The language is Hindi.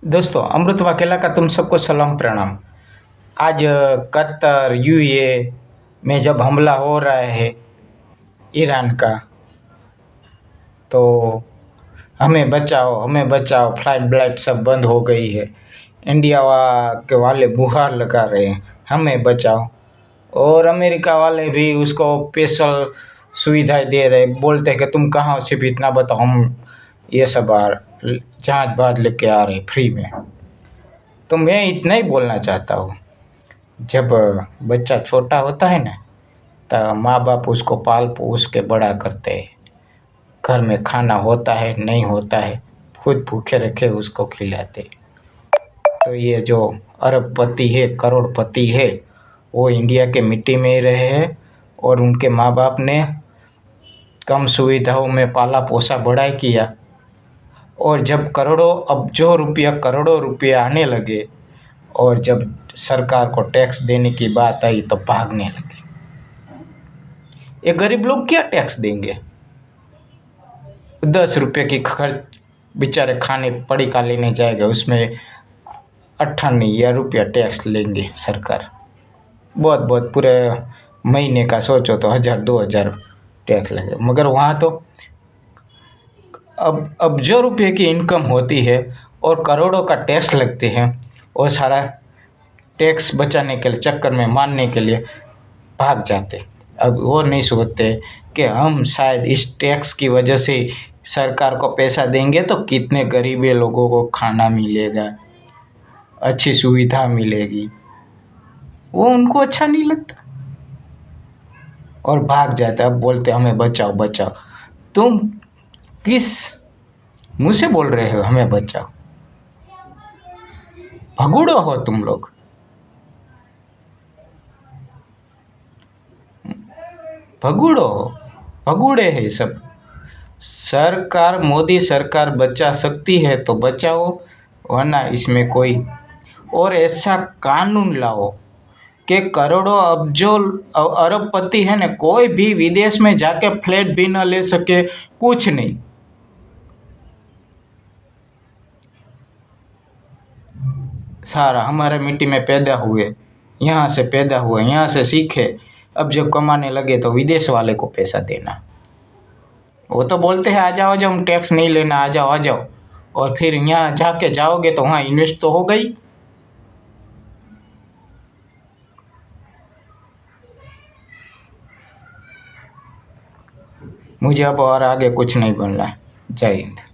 दोस्तों, अमृत वाकेला का तुम सबको सलाम प्रणाम। आज कतर यूए में जब हमला हो रहा है ईरान का, तो हमें बचाओ, फ्लाइट ब्लाइट सब बंद हो गई है। इंडिया के वाले गुहार लगा रहे हैं, हमें बचाओ। और अमेरिका वाले भी उसको स्पेशल सुविधाएं दे रहे, बोलते हैं कि तुम कहाँ से भी इतना बताओ, हम ये सब जहाज बहाज लेके आ रहे फ्री में। तो मैं इतना ही बोलना चाहता हूँ, जब बच्चा छोटा होता है ना, तो माँ बाप उसको पाल पोस के बड़ा करते हैं। घर में खाना होता है नहीं होता है, खुद भूखे रखे उसको खिलाते। तो ये जो अरबपति है, करोड़पति है, वो इंडिया के मिट्टी में ही रहे हैं और उनके माँ बाप ने कम सुविधाओं में पाला पोसा बड़ा किया। और जब करोड़ों रुपया आने लगे और जब सरकार को टैक्स देने की बात आई तो भागने लगे। ये गरीब लोग क्या टैक्स देंगे? 10 रुपये की खर्च बेचारे खाने पड़ी का लेने जाएगा, उसमें 98 रुपया टैक्स लेंगे सरकार। बहुत बहुत पूरे महीने का सोचो तो 1000-2000 टैक्स लगे। मगर वहाँ तो अब अरबों रुपये की इनकम होती है और करोड़ों का टैक्स लगते हैं, और सारा टैक्स बचाने के लिए चक्कर में मारने के लिए भाग जाते। अब वो नहीं सोचते कि हम शायद इस टैक्स की वजह से सरकार को पैसा देंगे तो कितने गरीब लोगों को खाना मिलेगा, अच्छी सुविधा मिलेगी। वो उनको अच्छा नहीं लगता और भाग जाता। अब बोलते हमें बचाओ बचाओ। तुम किस मुँह से बोल रहे हो हमें बचाओ? भगुड़ो हो तुम लोग। भगुड़े है सब। सरकार, मोदी सरकार बचा सकती है तो बचाओ, वरना इसमें कोई और ऐसा कानून लाओ कि करोड़ों अरबपति है ना, कोई भी विदेश में जाके फ्लैट भी न ले सके, कुछ नहीं। सारा हमारे मिट्टी में पैदा हुए, यहाँ से पैदा हुए, यहाँ से सीखे, अब जब कमाने लगे तो विदेश वाले को पैसा देना। वो तो बोलते हैं आ जाओ हम टैक्स नहीं लेना, आ जाओ। और फिर यहाँ जाके जाओगे तो वहाँ इन्वेस्ट तो हो गई। मुझे अब और आगे कुछ नहीं बोलना है। जय हिंद।